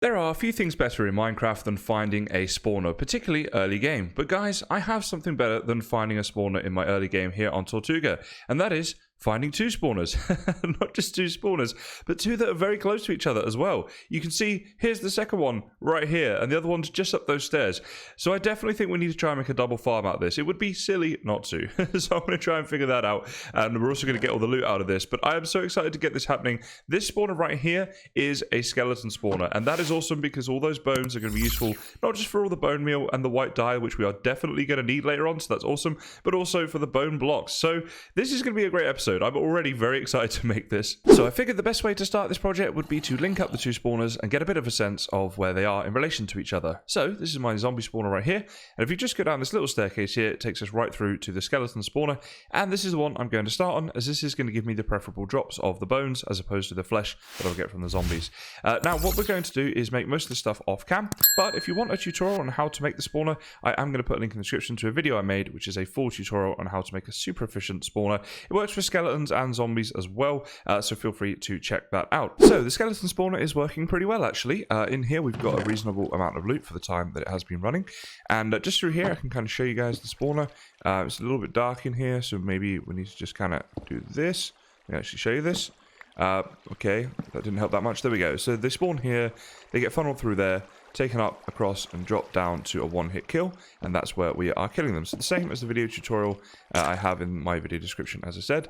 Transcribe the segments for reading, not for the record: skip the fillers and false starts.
There are a few things better in Minecraft than finding a spawner, particularly early game. But guys, I have something better than finding a spawner in my early game here on Tortuga, and that is finding two spawners. Not just two spawners, but two that are very close to each other as well. You can see, here's the second one right here, and the other one's just up those stairs. So I definitely think we need to try and make a double farm out of this. It would be silly not to. So I'm going to try and figure that out, and we're also going to get all the loot out of this. But I am so excited to get this happening. This spawner right here is a skeleton spawner, and that is awesome because all those bones are going to be useful, not just for all the bone meal and the white dye, which we are definitely going to need later on, so that's awesome, but also for the bone blocks. So this is going to be a great episode. I'm already very excited to make this. So I figured the best way to start this project would be to link up the two spawners and get a bit of a sense of where they are in relation to each other. So this is my zombie spawner right here, and if you just go down this little staircase here, it takes us right through to the skeleton spawner, and this is the one I'm going to start on, as this is going to give me the preferable drops of the bones as opposed to the flesh that I'll get from the zombies. Now what we're going to do is make most of the stuff off cam, but if you want a tutorial on how to make the spawner, I am going to put a link in the description to a video I made, which is a full tutorial on how to make a super efficient spawner. It works for skeletons and zombies as well, so feel free to check that out. So the skeleton spawner is working pretty well actually. In here we've got a reasonable amount of loot for the time that it has been running, and just through here I can kind of show you guys the spawner. It's a little bit dark in here, so maybe we need to just kind of do this. Let me actually show you this. Okay, that didn't help that much. There we go. So they spawn here, they get funneled through there, taken up across and dropped down to a one-hit kill, and that's where we are killing them. So the same as the video tutorial I have in my video description, as I said.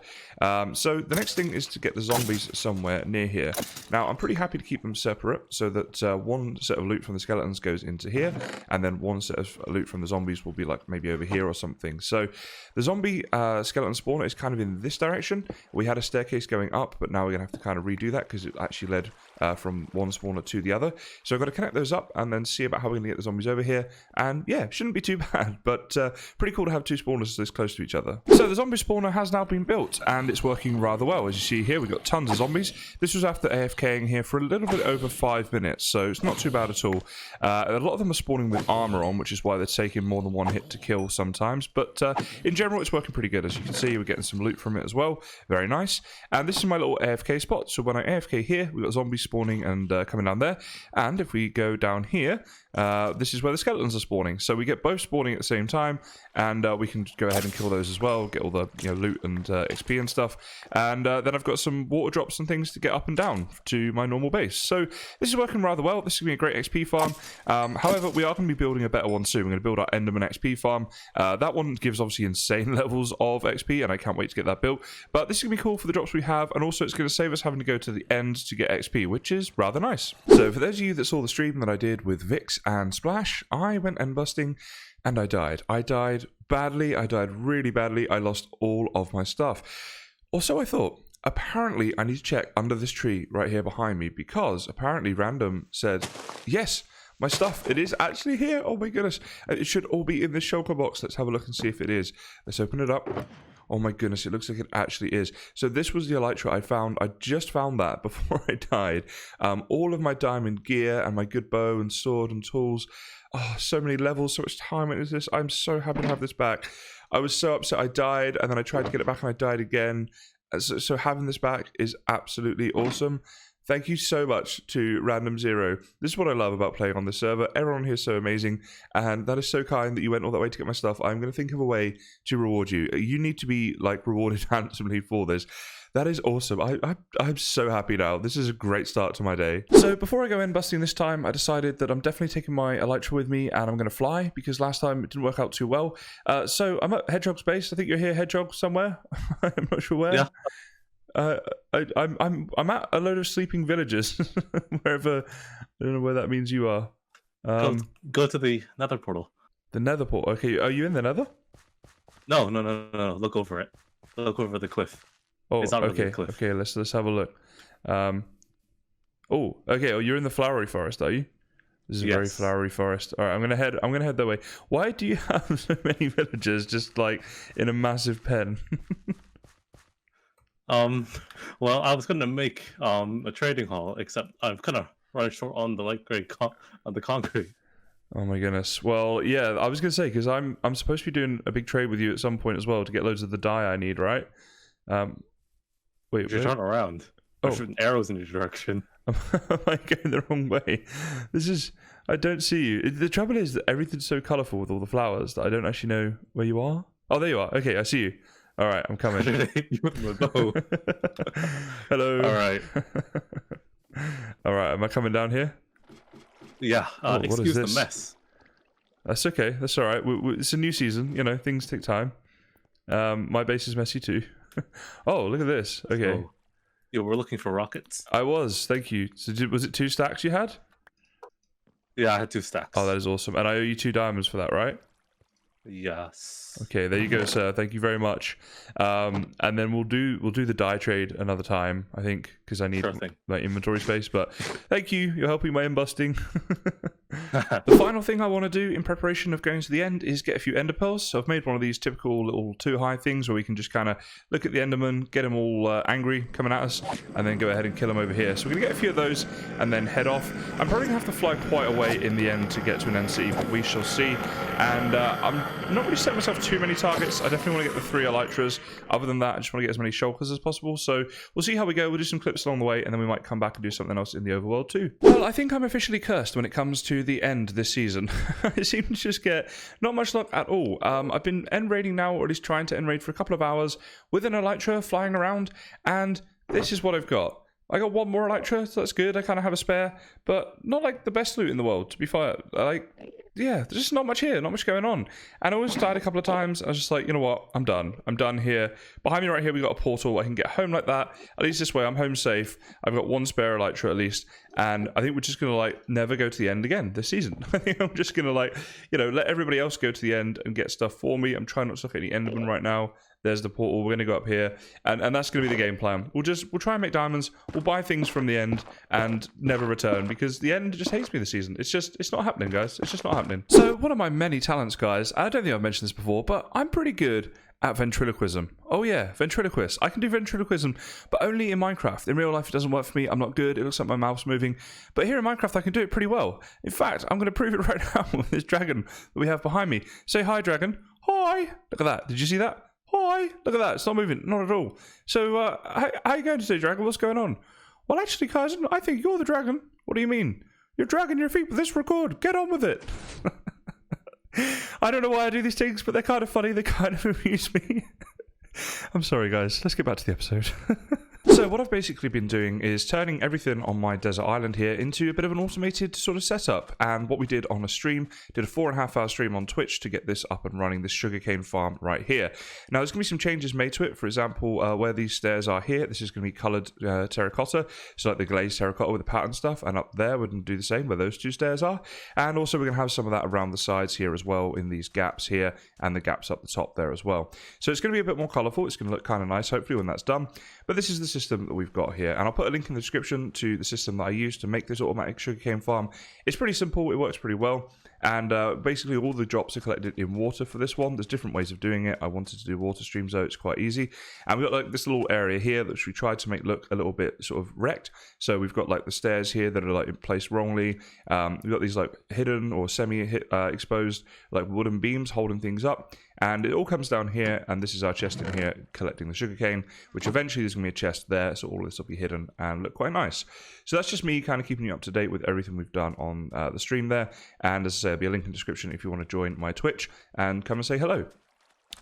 So the next thing is to get the zombies somewhere near here. Now I'm pretty happy to keep them separate so that one set of loot from the skeletons goes into here, and then one set of loot from the zombies will be like maybe over here or something. So the zombie skeleton spawner is kind of in this direction. We had a staircase going up, but now we're going to have to kind of redo that because it actually led from one spawner to the other. So I've got to connect those up and then see about how we're going to get the zombies over here. And yeah, shouldn't be too bad, but pretty cool to have two spawners this close to each other. So the zombie spawner has now been built, and it's working rather well. As you see here, we've got tons of zombies. This was after AFKing here for a little bit over 5 minutes, so it's not too bad at all. A lot of them are spawning with armor on, which is why they're taking more than one hit to kill sometimes, but in general, it's working pretty good. As you can see, we're getting some loot from it as well. Very nice. And this is my little AFK spot. So when I AFK here, we've got zombies spawning and coming down there. And if we go down here, this is where the skeletons are spawning. So we get both spawning at the same time, and we can go ahead and kill those as well, get all the loot and XP and stuff. And then I've got some water drops and things to get up and down to my normal base. So this is working rather well. This is going to be a great XP farm. However, we are going to be building a better one soon. We're going to build our Enderman XP farm. That one gives obviously insane levels of XP, and I can't wait to get that built. But this is going to be cool for the drops we have, and also it's going to save us having to go to the end to get XP, which is rather nice. So for those of you that saw the stream that I did with Vix and Splash, I went end busting and I died. I died badly. I died really badly. I lost all of my stuff. Or so I thought. Apparently, I need to check under this tree right here behind me, because apparently Random said, yes, my stuff, it is actually here. Oh my goodness. It should all be in this shulker box. Let's have a look and see if it is. Let's open it up. Oh my goodness, it looks like it actually is. So this was the elytra I found. I just found that before I died. All of my diamond gear and my good bow and sword and tools. Oh, so many levels, so much time into this. I'm so happy to have this back. I was so upset I died, and then I tried to get it back and I died again. So having this back is absolutely awesome. Thank you so much to Random Zero. This is what I love about playing on this server. Everyone here is so amazing, and that is so kind that you went all that way to get my stuff. I'm going to think of a way to reward you. You need to be like rewarded handsomely for this. That is awesome. I'm so happy now. This is a great start to my day. So before I go in busting this time, I decided that I'm definitely taking my elytra with me, and I'm going to fly, because last time it didn't work out too well. So I'm at Hedgehog's base. I think you're here, Hedgehog, somewhere. I'm not sure where. Yeah. I'm at a load of sleeping villagers, wherever. I don't know where that means you are. Go to the nether portal. The nether portal. Okay, are you in the nether? No. Look over it. Look over the cliff. Oh, it's not really okay. a cliff. Okay, let's have a look. Oh, okay. Oh, you're in the flowery forest, are you? This is a very flowery forest. All right, I'm gonna head that way. Why do you have so many villagers just like in a massive pen? Well, I was gonna make a trading hall, except I've kind of run short on the light gray on the concrete. Oh my goodness. Well, yeah, I was gonna say, because I'm supposed to be doing a big trade with you at some point as well to get loads of the dye I need, right? Wait, you turn around. Oh. Shooting arrows in your direction. Am I going the wrong way? This is... I don't see you. The trouble is that everything's so colourful with all the flowers that I don't actually know where you are. Oh, there you are. Okay, I see you. All right, I'm coming. Hello. All right. All right, am I coming down here? Yeah. Excuse the mess. That's okay. That's all right. It's a new season. You know, things take time. My base is messy too. Oh, look at this. Okay. So, you were looking for rockets? I was. Thank you. So was it 2 stacks you had? Yeah, I had 2 stacks. Oh, that is awesome. And I owe you 2 diamonds for that, right? Yes. Okay, there you go, sir. Thank you very much. And then we'll do the dye trade another time, I think, because I need my inventory space. But thank you. You're helping my embusting. The final thing I want to do in preparation of going to the end is get a few ender pearls. So I've made one of these typical little 2-high things where we can just kind of look at the enderman, get them all angry coming at us, and then go ahead and kill them over here. So we're going to get a few of those and then head off. I'm probably going to have to fly quite a way in the end to get to an end city, but we shall see. And I'm not really setting myself too many targets. I definitely want to get the 3 elytras. Other than that, I just want to get as many shulkers as possible. So we'll see how we go. We'll do some clips along the way, and then we might come back and do something else in the overworld too. Well, I think I'm officially cursed when it comes to the end this season. I seem to just get not much luck at all. I've been end raiding now, or at least trying to end raid for a couple of hours with an elytra flying around, and this is what I've got. I got 1 more elytra, so that's good. I kind of have a spare, but not like the best loot in the world, to be fair. Like, yeah, there's just not much here, not much going on. And I always died a couple of times. I was just like, you know what? I'm done. I'm done here. Behind me right here, we got a portal. I can get home like that. At least this way, I'm home safe. I've got 1 spare elytra at least. And I think we're just going to, like, never go to the end again this season. I think I'm just going to, like, you know, let everybody else go to the end and get stuff for me. I'm trying not to look at any endermen right now. There's the portal. We're going to go up here, and that's going to be the game plan. We'll try and make diamonds. We'll buy things from the end and never return, because the end just hates me this season. It's not happening, guys. It's just not happening. So one of my many talents, guys, I don't think I've mentioned this before, but I'm pretty good at ventriloquism. Oh yeah, ventriloquist. I can do ventriloquism, but only in Minecraft. In real life, it doesn't work for me. I'm not good. It looks like my mouth's moving. But here in Minecraft, I can do it pretty well. In fact, I'm going to prove it right now with this dragon that we have behind me. Say hi, dragon. Hi. Look at that. Did you see that? Hi, look at that. It's not moving. Not at all. So, how you going today, dragon? What's going on? Well, actually, Kysen, I think you're the dragon. What do you mean? You're dragging your feet with this record. Get on with it. I don't know why I do these things, but they're kind of funny. They kind of amuse me. I'm sorry, guys. Let's get back to the episode. So what I've basically been doing is turning everything on my desert island here into a bit of an automated sort of setup. And what we did on a stream, did a 4.5-hour stream on Twitch to get this up and running, this sugarcane farm right here. Now there's going to be some changes made to it. For example, where these stairs are here, this is going to be coloured terracotta. So like the glazed terracotta with the pattern stuff. And up there we're going to do the same where those 2 stairs are. And also we're going to have some of that around the sides here as well, in these gaps here and the gaps up the top there as well. So it's going to be a bit more colourful. It's going to look kind of nice hopefully when that's done. But this is the system that we've got here, and I'll put a link in the description to the system that I use to make this automatic sugarcane farm. It's pretty simple, it works pretty well, and basically all the drops are collected in water for this one. There's different ways of doing it. I wanted to do water streams though, it's quite easy. And we've got like this little area here that we tried to make look a little bit sort of wrecked. So we've got like the stairs here that are like placed wrongly. We've got these like hidden or semi-exposed like wooden beams holding things up. And it all comes down here, and this is our chest in here collecting the sugarcane, which eventually there's going to be a chest there, so all of this will be hidden and look quite nice. So that's just me kind of keeping you up to date with everything we've done on the stream there. And as I say, there'll be a link in the description if you want to join my Twitch and come and say hello.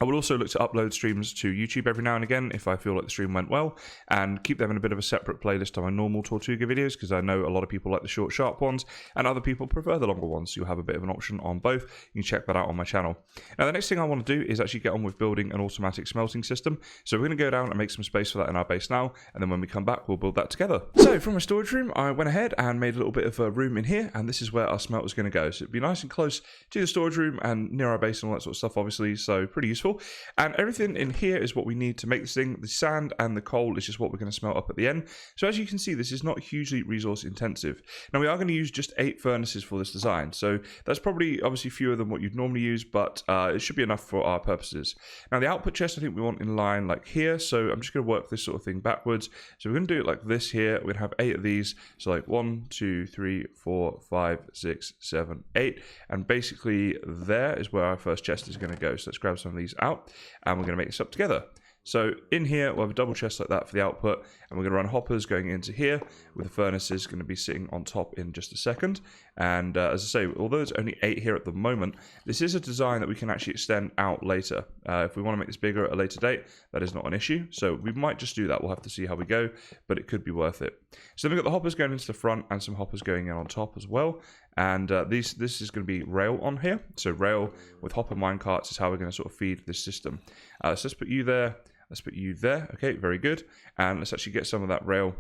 I will also look to upload streams to YouTube every now and again if I feel like the stream went well, and keep them in a bit of a separate playlist to my normal Tortuga videos, because I know a lot of people like the short, sharp ones, and other people prefer the longer ones, so you'll have a bit of an option on both. You can check that out on my channel. Now, the next thing I want to do is actually get on with building an automatic smelting system, so we're going to go down and make some space for that in our base now, and then when we come back, we'll build that together. So, from my storage room, I went ahead and made a little bit of a room in here, and this is where our smelter is going to go. So, it'd be nice and close to the storage room and near our base and all that sort of stuff, obviously, so pretty useful. And everything in here is what we need to make this thing. The sand and the coal is just what we're going to smelt up at the end. So as you can see, this is not hugely resource intensive. Now we are going to use just 8 furnaces for this design. So that's probably obviously fewer than what you'd normally use, but it should be enough for our purposes. Now the output chest, I think we want in line like here. So I'm just going to work this sort of thing backwards. So we're going to do it like this here. We're going to have 8 of these. So like 1, 2, 3, 4, 5, 6, 7, 8. And basically there is where our first chest is going to go. So let's grab some of these out. And we're going to make this up together. So in here, we'll have a double chest like that for the output, and we're going to run hoppers going into here, with the furnaces going to be sitting on top in just a second. And as I say, although there's only 8 here at the moment, this is a design that we can actually extend out later. If we want to make this bigger at a later date, that is not an issue. So we might just do that. We'll have to see how we go, but it could be worth it. So then we've got the hoppers going into the front and some hoppers going in on top as well. And this is going to be rail on here. So rail with hopper minecarts is how we're going to sort of feed this system. So let's put you there. Let's put you there. Okay, very good. And let's actually get some of that rail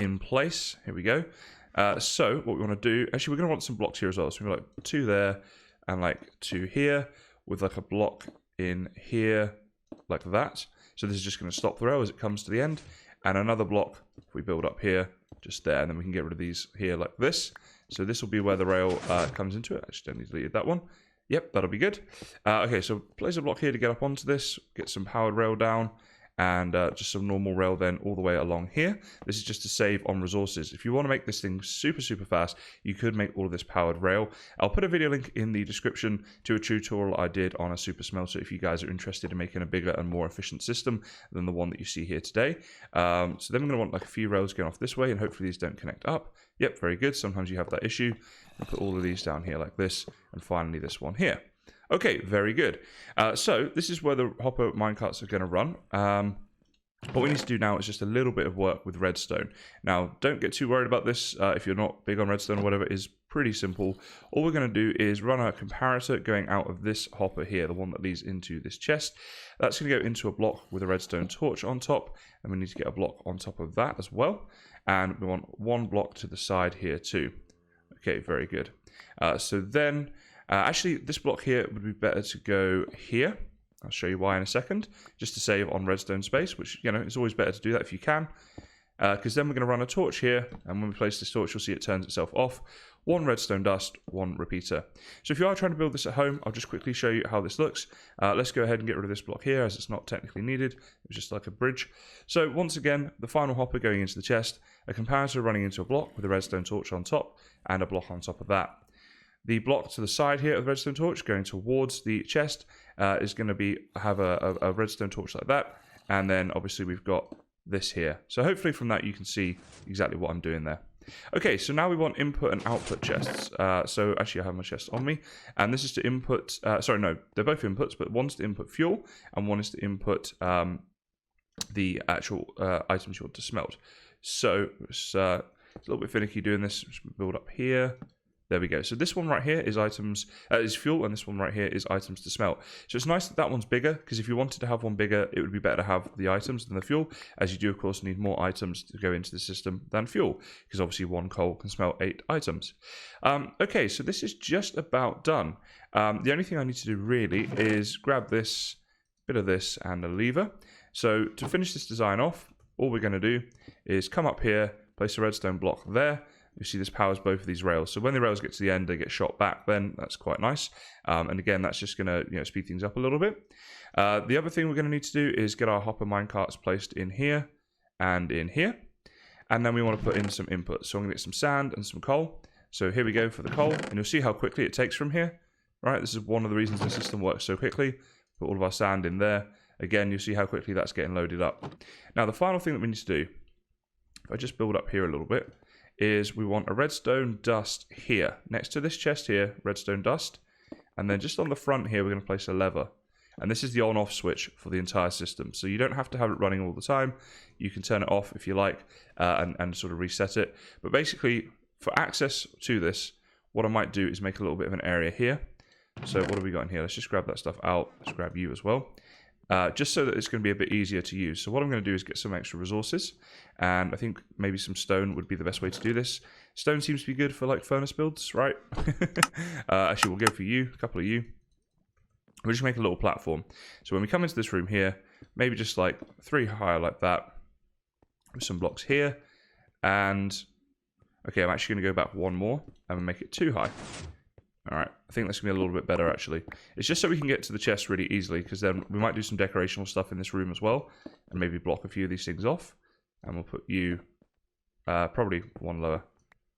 in place. Here we go. So what we want to do, actually we're going to want some blocks here as well. So we've got like 2 there and like 2 here with like a block in here like that. So this is just going to stop the rail as it comes to the end. And another block, if we build up here, just there, and then we can get rid of these here like this. So this will be where the rail comes into it. I accidentally deleted that one. Yep, that'll be good. Okay, so place a block here to get up onto this, get some powered rail down, and just some normal rail then all the way along here. This is just to save on resources. If you want to make this thing super, super fast, you could make all of this powered rail. I'll put a video link in the description to a tutorial I did on a super smelter if you guys are interested in making a bigger and more efficient system than the one that you see here today. So then we're going to want like a few rails going off this way, and hopefully these don't connect up. Yep, very good. Sometimes you have that issue. I'll put all of these down here like this, and finally this one here. Okay, very good. So this is where the hopper minecarts are going to run. What we need to do now is just a little bit of work with redstone. Now, don't get too worried about this if you're not big on redstone or whatever. It is pretty simple. All we're going to do is run a comparator going out of this hopper here, the one that leads into this chest. That's going to go into a block with a redstone torch on top, and we need to get a block on top of that as well. And we want 1 block to the side here too. Okay, very good. So then, actually, this block here would be better to go here. I'll show you why in a second, just to save on redstone space, which, you know, it's always better to do that if you can. Because then we're going to run a torch here, and when we place this torch, you'll see it turns itself off. 1 redstone dust, 1 repeater. So if you are trying to build this at home, I'll just quickly show you how this looks. Let's go ahead and get rid of this block here, as it's not technically needed. It was just like a bridge. So once again, the final hopper going into the chest, a comparator running into a block with a redstone torch on top, and a block on top of that. The block to the side here of the redstone torch going towards the chest is going to have a redstone torch like that. And then obviously we've got this here. So hopefully from that you can see exactly what I'm doing there. Okay, so now we want input and output chests. So actually I have my chest on me. And this is to input, sorry, no, they're both inputs, but one's to input fuel and one is to input the actual items you want to smelt. So it's a little bit finicky doing this. Just build up here. There we go. So this one right here is items, is fuel, and this one right here is items to smelt. So it's nice that that one's bigger, because if you wanted to have one bigger, it would be better to have the items than the fuel, as you do, of course, need more items to go into the system than fuel, because obviously 1 coal can smelt 8 items. Okay, so this is just about done. The only thing I need to do really is grab this, bit of this, and a lever. So to finish this design off, all we're going to do is come up here, place a redstone block there. You see this powers both of these rails. So when the rails get to the end, they get shot back then. That's quite nice. And again, that's just going to speed things up a little bit. The other thing we're going to need to do is get our hopper minecarts placed in here and in here. And then we want to put in some inputs. So I'm going to get some sand and some coal. So here we go for the coal. And you'll see how quickly it takes from here. Right, this is one of the reasons the system works so quickly. Put all of our sand in there. Again, you'll see how quickly that's getting loaded up. Now, the final thing that we need to do, if I just build up here a little bit, is we want a redstone dust here. Next to this chest here, redstone dust. And then just on the front here, we're going to place a lever. And this is the on-off switch for the entire system. So you don't have to have it running all the time. You can turn it off if you like and sort of reset it. But basically, for access to this, what I might do is make a little bit of an area here. So what have we got in here? Let's just grab that stuff out. Let's grab you as well. Just so that it's going to be a bit easier to use. So what I'm going to do is get some extra resources, and I think maybe some stone would be the best way to do this. Stone seems to be good for like furnace builds, right? Actually, we'll go for you, a couple of you. We'll just make a little platform. So when we come into this room here, maybe just like 3 higher like that, with some blocks here, and okay, I'm actually going to go back 1 more and make it 2 high. Alright, I think that's going to be a little bit better, actually. It's just so we can get to the chest really easily, because then we might do some decorational stuff in this room as well, and maybe block a few of these things off. And we'll put you probably 1 lower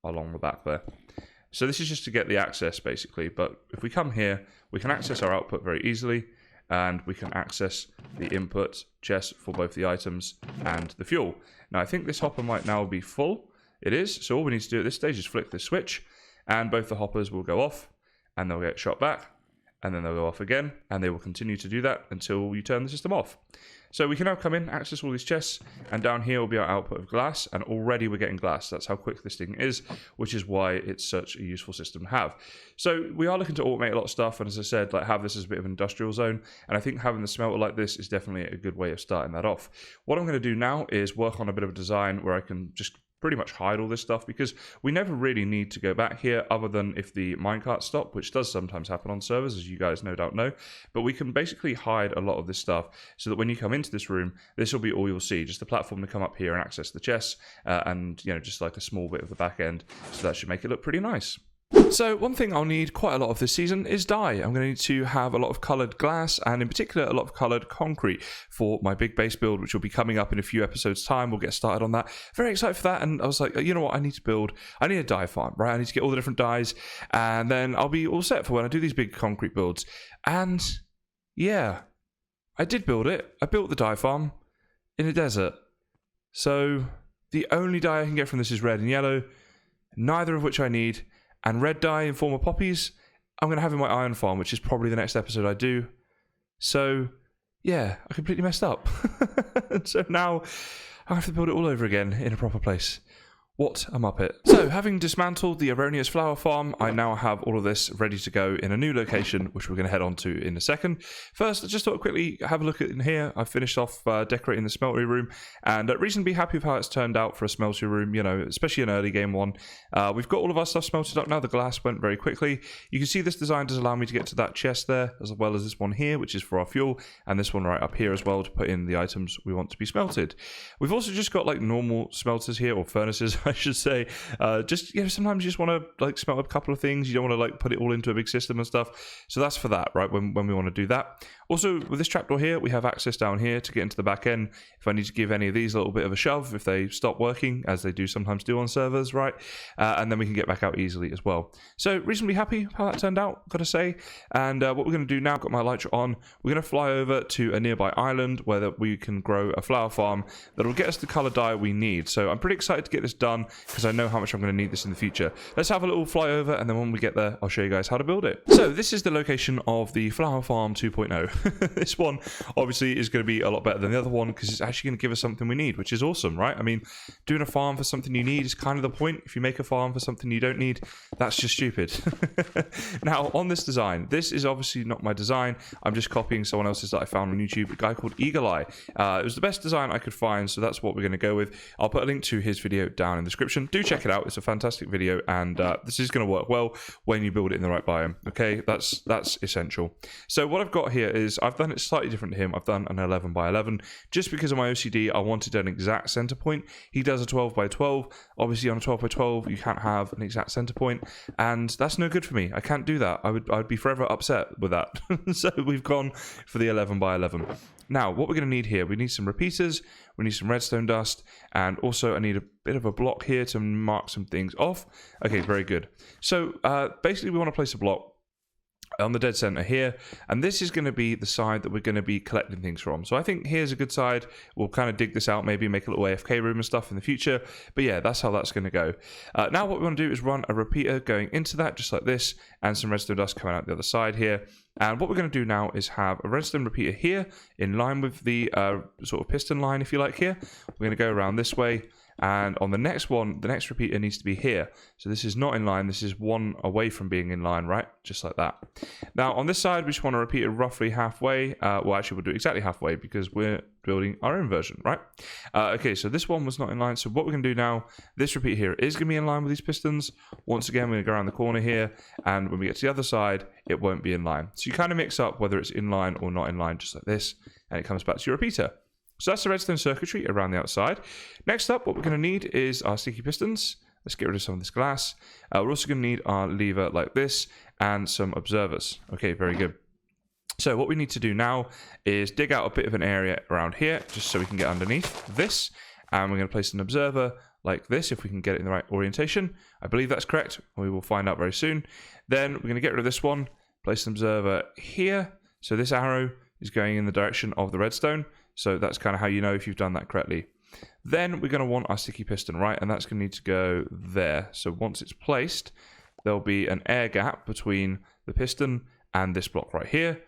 along the back there. So this is just to get the access, basically. But if we come here, we can access our output very easily. and we can access the input chest for both the items and the fuel. Now I think this hopper might now be full. It is, so all we need to do at this stage is flick this switch, and both the hoppers will go off, and they'll get shot back, and then they'll go off again, and they will continue to do that until you turn the system off. So we can now come in, access all these chests, and down here will be our output of glass, and already we're getting glass. That's how quick this thing is, which is why it's such a useful system to have. So we are looking to automate a lot of stuff, and as I said, like have this as a bit of an industrial zone, and I think having the smelter like this is definitely a good way of starting that off. What I'm going to do now is work on a bit of a design where I can just pretty much hide all this stuff, because we never really need to go back here other than if the minecarts stop, which does sometimes happen on servers, as you guys no doubt know. But we can basically hide a lot of this stuff so that when you come into this room, this will be all you'll see, just a platform to come up here and access the chests, and just like a small bit of the back end. So that should make it look pretty nice. So one thing I'll need quite a lot of this season is dye. I'm going to need to have a lot of coloured glass, and in particular a lot of coloured concrete for my big base build, which will be coming up in a few episodes time. We'll get started on that. Very excited for that, and I was like, you know what, I need a dye farm, right? I need to get all the different dyes, and then I'll be all set for when I do these big concrete builds. And yeah, I did build it. I built the dye farm in a desert. So the only dye I can get from this is red and yellow, neither of which I need. And red dye in form of poppies, I'm going to have in my iron farm, which is probably the next episode I do. So, yeah, I completely messed up. So now I have to build it all over again in a proper place. What a muppet. So, having dismantled the erroneous flower farm, I now have all of this ready to go in a new location, which we're going to head on to in a second. First, I just thought I'd quickly have a look at in here. I finished off decorating the Smeltery Room, and reasonably happy with how it's turned out for a Smeltery Room, especially an early game one. We've got all of our stuff smelted up now. The glass went very quickly. You can see this design does allow me to get to that chest there, as well as this one here, which is for our fuel, and this one right up here as well to put in the items we want to be smelted. We've also just got like normal smelters here, or furnaces, I should say. Sometimes you just want to like smelt a couple of things. You don't want to like put it all into a big system and stuff. So that's for that, right? When we want to do that. Also, with this trapdoor here, we have access down here to get into the back end. If I need to give any of these a little bit of a shove, if they stop working, as they do sometimes do on servers, right? And then we can get back out easily as well. So reasonably happy how that turned out, gotta say. And what we're going to do now, got my lighter on, we're going to fly over to a nearby island where we can grow a flower farm that will get us the color dye we need. So I'm pretty excited to get this done, because I know how much I'm going to need this in the future. Let's have a little flyover, and then when we get there, I'll show you guys how to build it. So this is the location of the Flower Farm 2.0. This one obviously is going to be a lot better than the other one, because it's actually going to give us something we need, which is awesome, right? I mean, doing a farm for something you need is kind of the point. If you make a farm for something you don't need, that's just stupid. Now, on this design, this is obviously not my design. I'm just copying someone else's that I found on YouTube, a guy called EagleEye. It was the best design I could find, so that's what we're going to go with. I'll put a link to his video down in the description. Do check it out. It's a fantastic video, and this is going to work well when you build it in the right biome. Okay, that's essential. So what I've got here is I've done it slightly different to him. I've done an 11 by 11 just because of my OCD. I wanted an exact center point. He does a 12 by 12. Obviously, on a 12 by 12, you can't have an exact center point, and that's no good for me. I can't do that. I would be forever upset with that. So we've gone for the 11 by 11. Now, what we're going to need here, we need some repeaters, we need some redstone dust, and also I need a bit of a block here to mark some things off. Okay, very good. So basically we want to place a block on the dead center here, and this is going to be the side that we're going to be collecting things from. So I think here's a good side. We'll kind of dig this out, maybe make a little AFK room and stuff in the future, but yeah, that's how that's going to go. Now what we want to do is run a repeater going into that, just like this, and some redstone dust coming out the other side here. And what we're going to do now is have a redstone repeater here in line with the sort of piston line, if you like, here. We're going to go around this way, and on the next one, the next repeater needs to be here. So this is not in line, this is one away from being in line, right? Just like that. Now on this side, we just want to repeat it roughly halfway. Well, actually we'll do exactly halfway, because we're building our own version, right? Okay, so this one was not in line. So what we're going to do now, this repeater here is going to be in line with these pistons. Once again, we're going to go around the corner here, and when we get to the other side, it won't be in line. So you kind of mix up whether it's in line or not in line, just like this, and it comes back to your repeater. So that's the redstone circuitry around the outside. Next up, what we're going to need is our sticky pistons. Let's get rid of some of this glass. We're also going to need our lever like this and some observers. Okay, very good. So what we need to do now is dig out a bit of an area around here, just so we can get underneath this. And we're going to place an observer like this, if we can get it in the right orientation. I believe that's correct. We will find out very soon. Then we're going to get rid of this one, place an observer here. So this arrow is going in the direction of the redstone. So that's kind of how you know if you've done that correctly. Then we're going to want our sticky piston, right? And that's going to need to go there. So once it's placed, there'll be an air gap between the piston and this block right here.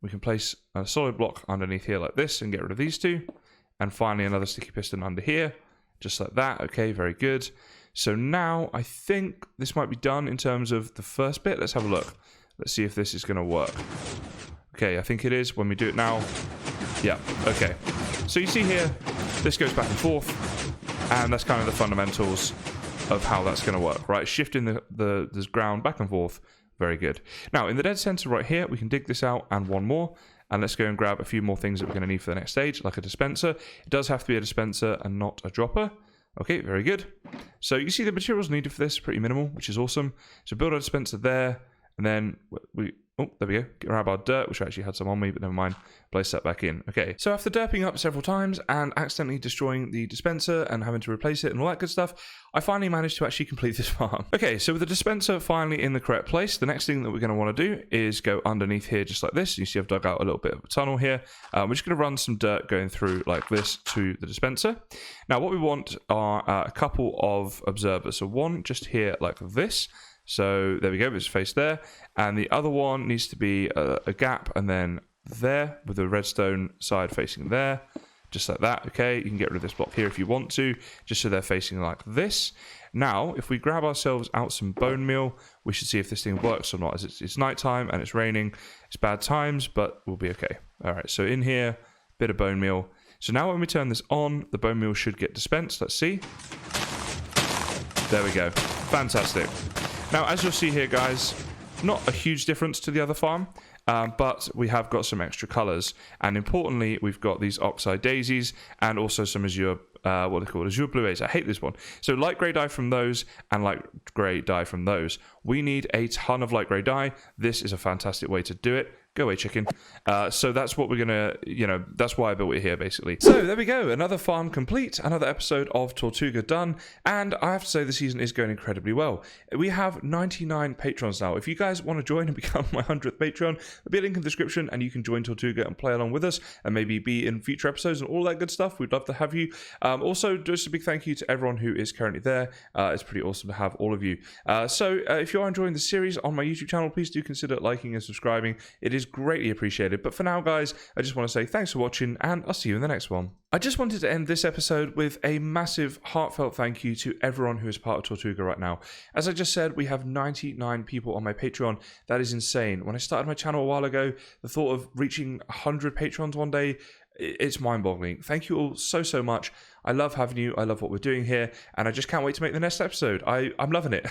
We can place a solid block underneath here like this and get rid of these two. And finally another sticky piston under here, just like that. Okay, very good. So now I think this might be done in terms of the first bit. Let's have a look. Let's see if this is going to work. Okay, I think it is when we do it now. Yeah, okay. So you see here, this goes back and forth, and that's kind of the fundamentals of how that's going to work, right? Shifting the ground back and forth. Very good. Now, in the dead center right here, we can dig this out and one more. And let's go and grab a few more things that we're going to need for the next stage, like a dispenser. It does have to be a dispenser and not a dropper. Okay, very good. So you see the materials needed for this are pretty minimal, which is awesome. So build a dispenser there, and then there we go. Grab our dirt, which I actually had some on me, but never mind. Place that back in. Okay, so after derping up several times and accidentally destroying the dispenser and having to replace it and all that good stuff, I finally managed to actually complete this farm. Okay, so with the dispenser finally in the correct place, the next thing that we're going to want to do is go underneath here just like this. You see I've dug out a little bit of a tunnel here. We're just going to run some dirt going through like this to the dispenser. Now what we want are a couple of observers. So one just here like this. So there we go, it's faced there. And the other one needs to be a gap and then there with the redstone side facing there. Just like that, okay? You can get rid of this block here if you want to, just so they're facing like this. Now, if we grab ourselves out some bone meal, we should see if this thing works or not. As it's nighttime and it's raining, it's bad times, but we'll be okay. All right, so in here, bit of bone meal. So now when we turn this on, the bone meal should get dispensed. Let's see. There we go. Fantastic. Now, as you'll see here, guys, not a huge difference to the other farm, but we have got some extra colors. And importantly, we've got these oxide daisies and also some azure, what are they called? Azure bluets. I hate this one. So light gray dye from those and light gray dye from those. We need a ton of light gray dye. This is a fantastic way to do it. Go away, chicken. So that's what we're going to, that's why I built it here, basically. So there we go. Another farm complete. Another episode of Tortuga done. And I have to say the season is going incredibly well. We have 99 patrons now. If you guys want to join and become my 100th patron, there'll be a link in the description and you can join Tortuga and play along with us and maybe be in future episodes and all that good stuff. We'd love to have you. Also, just a big thank you to everyone who is currently there. It's pretty awesome to have all of you. So if you are enjoying the series on my YouTube channel, please do consider liking and subscribing. It is greatly appreciated. But for now, guys, I just want to say thanks for watching and I'll see you in the next one. I just wanted to end this episode with a massive heartfelt thank you to everyone who is part of Tortuga right now. As I just said, we have 99 people on my Patreon. That is insane. When I started my channel a while ago, the thought of reaching 100 patrons one day, it's mind-boggling. Thank you all so much. I love having you. I love what we're doing here, and I just can't wait to make the next episode. I'm loving it.